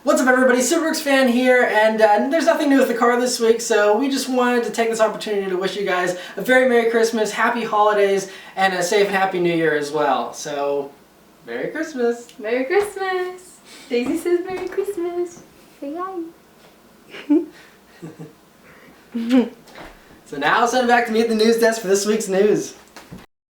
What's up everybody, Superworks fan here, and there's nothing new with the car this week, so we just wanted to take this opportunity to wish you guys a very Merry Christmas, Happy Holidays, and a safe and Happy New Year as well. So, Merry Christmas! Merry Christmas! Daisy says Merry Christmas. Say hi. So now send it back to me at the news desk for this week's news.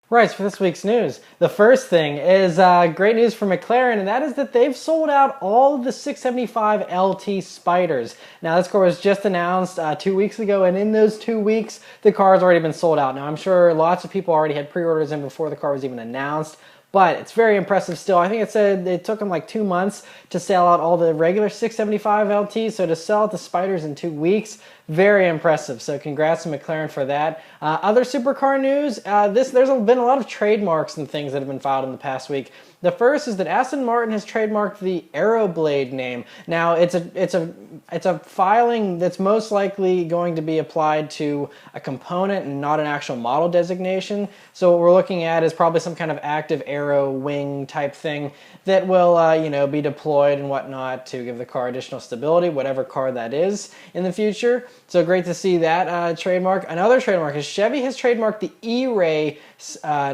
Right, for this week's news. The first thing is great news for McLaren, and that is that they've sold out all of the 675 LT Spiders. Now, this car was just announced 2 weeks ago, and in those 2 weeks, the car has already been sold out. Now, I'm sure lots of people already had pre-orders in before the car was even announced, but it's very impressive still. I think it said it took them like 2 months to sell out all the regular 675 LTs, so to sell out the Spiders in 2 weeks, very impressive. So congrats to McLaren for that. Other supercar news, there's been a lot of trademarks and things that have been filed in the past week. The first is that Aston Martin has trademarked the AeroBlade name. Now, it's a filing that's most likely going to be applied to a component and not an actual model designation. So what we're looking at is probably some kind of active aero wing type thing that will be deployed and whatnot to give the car additional stability, whatever car that is in the future. So great to see that trademark. Another trademark is Chevy has trademarked the E-Ray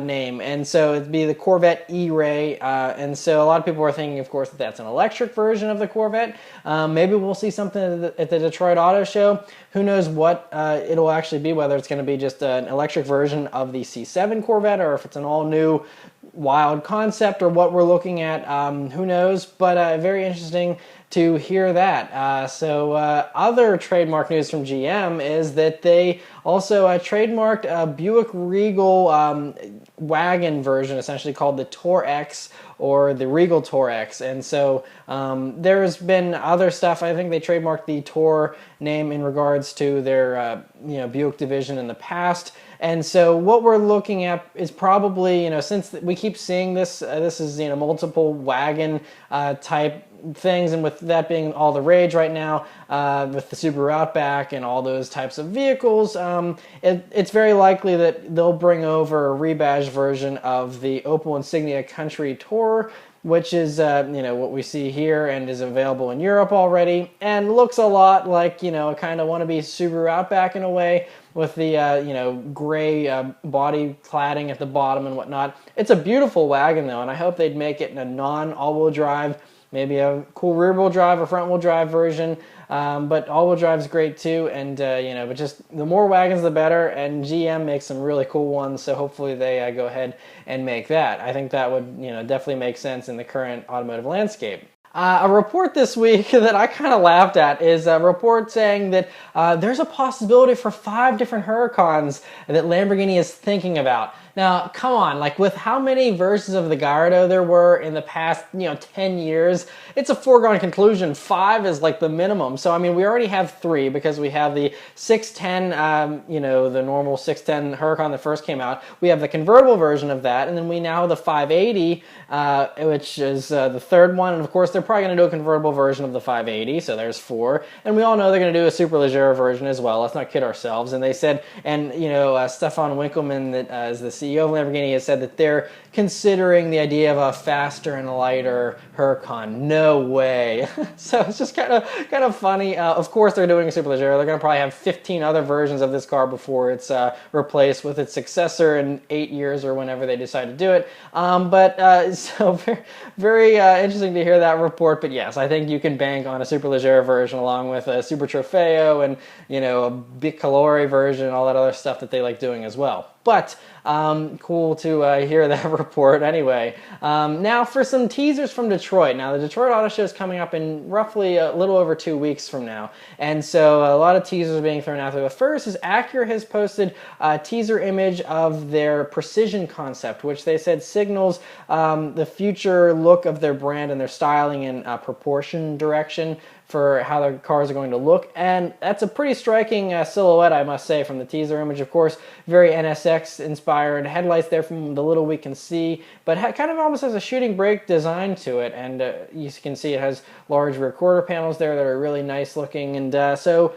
name, and so it'd be the Corvette E-Ray, and so a lot of people are thinking, of course, that that's an electric version of the Corvette. Maybe we'll see something at the Detroit Auto Show. Who knows what it'll actually be, whether it's going to be just an electric version of the C7 Corvette, or if it's an all-new wild concept, or what we're looking at. Who knows, but very interesting to hear that. Other trademark news from GM is that they also trademarked a Buick Regal wagon version, essentially called the Tour X, or the Regal Tour X. And so there's been other stuff. I think they trademarked the Tour name in regards to their Buick division in the past. And so what we're looking at is probably, since we keep seeing this, this is, multiple wagon type things, and with that being all the rage right now, with the Subaru Outback and all those types of vehicles, it's very likely that they'll bring over a rebadged version of the Opel Insignia Country Tour, which is what we see here and is available in Europe already, and looks a lot like a kind of wannabe Subaru Outback in a way, with the gray body cladding at the bottom and whatnot. It's a beautiful wagon though, and I hope they'd make it in a non-all-wheel drive, maybe a cool rear-wheel drive or front-wheel drive version, but all-wheel drive is great too, and but just the more wagons the better, and GM makes some really cool ones, so hopefully they go ahead and make that. I think that would definitely make sense in the current automotive landscape. A report this week that I kind of laughed at is a report saying that there's a possibility for 5 different Huracans that Lamborghini is thinking about. Now, come on, like with how many versions of the Gallardo there were in the past, 10 years, it's a foregone conclusion. 5 is like the minimum. So, I mean, we already have 3 because we have the 610, the normal 610 Huracan that first came out. We have the convertible version of that, and then we now have the 580, which is the third one. And of course, they're probably going to do a convertible version of the 580, so there's 4. And we all know they're going to do a Superleggera version as well. Let's not kid ourselves. And they said, and Stefan Winkelmann, that is the CEO of Lamborghini, has said that they're considering the idea of a faster and lighter Huracan. No way. So it's just kind of funny. Of course, they're doing a Superleggera. They're going to probably have 15 other versions of this car before it's replaced with its successor in 8 years or whenever they decide to do it. So very interesting to hear that report. But yes, I think you can bank on a Superleggera version along with a Super Trofeo and a Bicolore version and all that other stuff that they like doing as well. But cool to hear that report anyway. Now for some teasers from Detroit. Now the Detroit Auto Show is coming up in roughly a little over 2 weeks from now. And so a lot of teasers are being thrown out there. The first is Acura has posted a teaser image of their Precision concept, which they said signals the future look of their brand and their styling and proportion direction for how the cars are going to look. And that's a pretty striking silhouette, I must say, from the teaser image. Of course, very NSX inspired headlights there from the little we can see, but kind of almost has a shooting brake design to it. And you can see it has large rear quarter panels there that are really nice looking. And so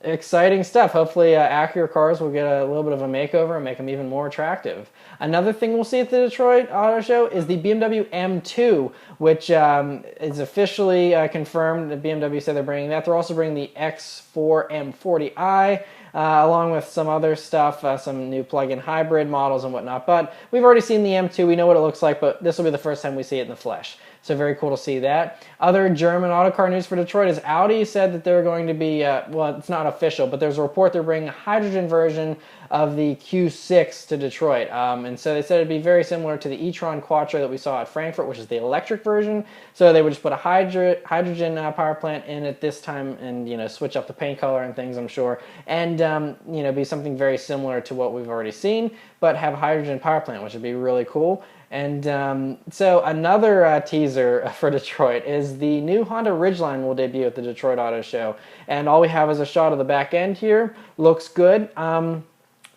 Exciting stuff. Hopefully Acura cars will get a little bit of a makeover and make them even more attractive. Another thing we'll see at the Detroit Auto Show is the BMW M2, which is officially confirmed. The BMW said they're bringing that. They're also bringing the X4 M40i, along with some other stuff, some new plug-in hybrid models and whatnot. But we've already seen the M2. We know what it looks like, but this will be the first time we see it in the flesh. So very cool to see that. Other German auto car news for Detroit is Audi said that they're going to be, well, it's not official, but there's a report they're bringing a hydrogen version of the Q6 to Detroit. And so they said it'd be very similar to the e-tron Quattro that we saw at Frankfurt, which is the electric version. So they would just put a hydrogen power plant in at this time and, switch up the paint color and things, I'm sure. And, be something very similar to what we've already seen, but have a hydrogen power plant, which would be really cool. And so another teaser for Detroit is the new Honda Ridgeline will debut at the Detroit Auto Show. And all we have is a shot of the back end here. Looks good.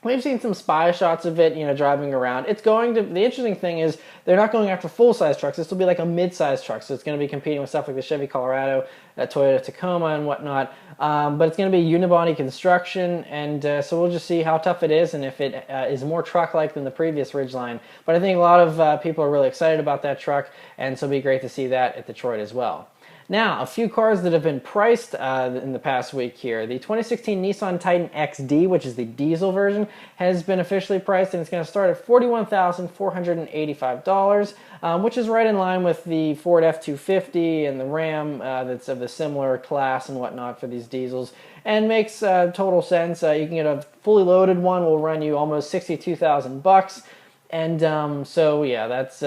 We've seen some spy shots of it, driving around. The interesting thing is they're not going after full-size trucks. This will be like a mid-size truck, so it's going to be competing with stuff like the Chevy Colorado, Toyota Tacoma and whatnot. But it's going to be unibody construction, and so we'll just see how tough it is and if it is more truck-like than the previous Ridgeline. But I think a lot of people are really excited about that truck, and so it'll be great to see that at Detroit as well. Now, a few cars that have been priced in the past week here. The 2016 Nissan Titan XD, which is the diesel version, has been officially priced, and it's going to start at $41,485, which is right in line with the Ford F-250 and the Ram that's of the similar class and whatnot for these diesels, and makes total sense. You can get a fully loaded one, will run you almost $62,000, and so yeah, that's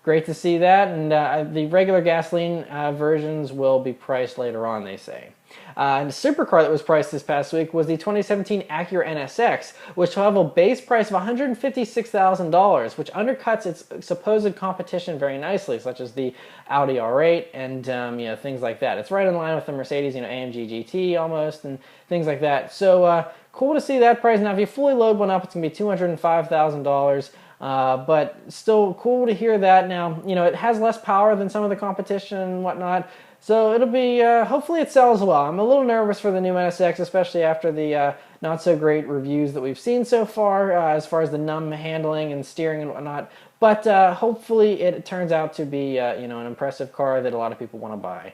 great to see that, and the regular gasoline versions will be priced later on, they say. And the supercar that was priced this past week was the 2017 Acura NSX, which will have a base price of $156,000, which undercuts its supposed competition very nicely, such as the Audi R8 and things like that. It's right in line with the Mercedes, AMG GT almost, and things like that. So cool to see that price. Now, if you fully load one up, it's going to be $205,000. But still cool to hear that. Now, it has less power than some of the competition and whatnot, so it'll be, hopefully it sells well. I'm a little nervous for the new NSX, especially after the not so great reviews that we've seen so far as the numb handling and steering and whatnot, but hopefully it turns out to be, an impressive car that a lot of people want to buy.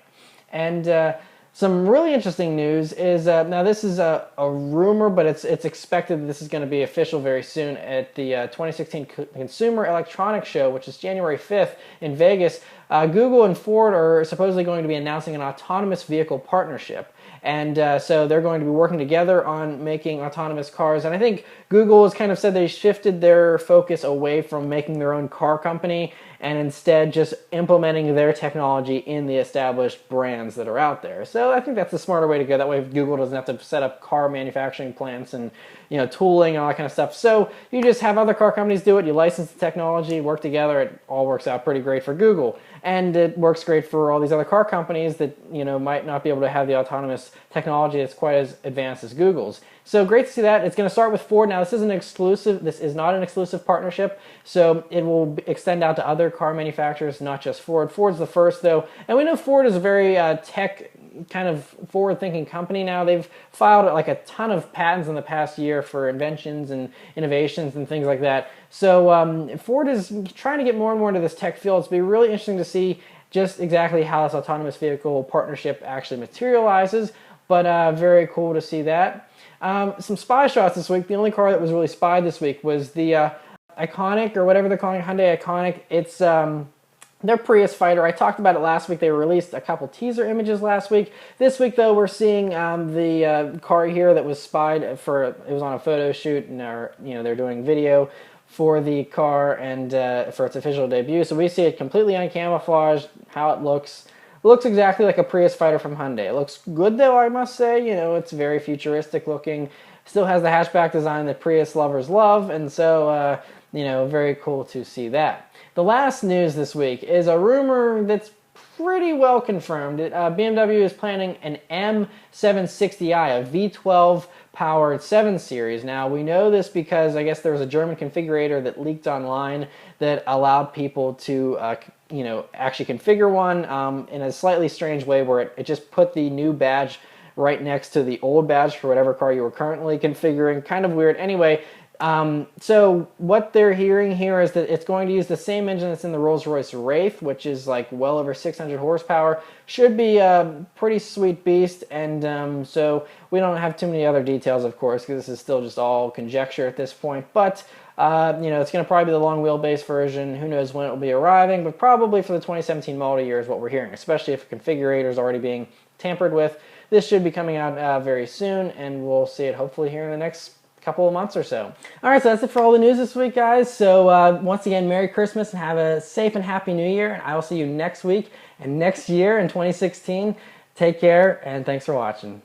And some really interesting news is, now this is a rumor, but it's expected that this is going to be official very soon at the 2016 Consumer Electronics Show, which is January 5th in Vegas. Google and Ford are supposedly going to be announcing an autonomous vehicle partnership. And so they're going to be working together on making autonomous cars. And I think Google has kind of said they shifted their focus away from making their own car company and instead just implementing their technology in the established brands that are out there. So I think that's the smarter way to go. That way Google doesn't have to set up car manufacturing plants and tooling and all that kind of stuff. So you just have other car companies do it, you license the technology, work together, it all works out pretty great for Google. And it works great for all these other car companies that might not be able to have the autonomous technology that's quite as advanced as Google's. So great to see that. It's going to start with Ford. Now this is not an exclusive partnership, so it will extend out to other car manufacturers, not just Ford. Ford's the first though, and we know Ford is a very tech kind of forward-thinking company now. They've filed like a ton of patents in the past year for inventions and innovations and things like that. So Ford is trying to get more and more into this tech field. It's be really interesting to see just exactly how this autonomous vehicle partnership actually materializes, but very cool to see that. Some spy shots this week. The only car that was really spied this week was the Iconic, or whatever they're calling it, Hyundai Iconic. It's their Prius fighter. I talked about it last week. They released a couple teaser images last week. This week, though, we're seeing the car here that was spied it was on a photo shoot, and they're doing video for the car and for its official debut. So we see it completely uncamouflaged, how it looks. It looks exactly like a Prius fighter from Hyundai. It looks good though, I must say. It's very futuristic looking. Still has the hatchback design that Prius lovers love, and so very cool to see that. The last news this week is a rumor that's pretty well confirmed. BMW is planning an M760i, a V12 powered 7 Series. Now, we know this because I guess there was a German configurator that leaked online that allowed people to actually configure one in a slightly strange way where it just put the new badge right next to the old badge for whatever car you were currently configuring. Kind of weird. Anyway, so what they're hearing here is that it's going to use the same engine that's in the Rolls-Royce Wraith, which is like well over 600 horsepower. Should be a pretty sweet beast, and so we don't have too many other details, of course, because this is still just all conjecture at this point. But it's going to probably be the long wheelbase version. Who knows when it will be arriving, but probably for the 2017 model year is what we're hearing, especially if a configurator is already being tampered with. This should be coming out very soon, and we'll see it hopefully here in the next couple of months or so. All right, so that's it for all the news this week, guys. So once again, Merry Christmas and have a safe and happy New Year. And I will see you next week and next year in 2016. Take care, and thanks for watching.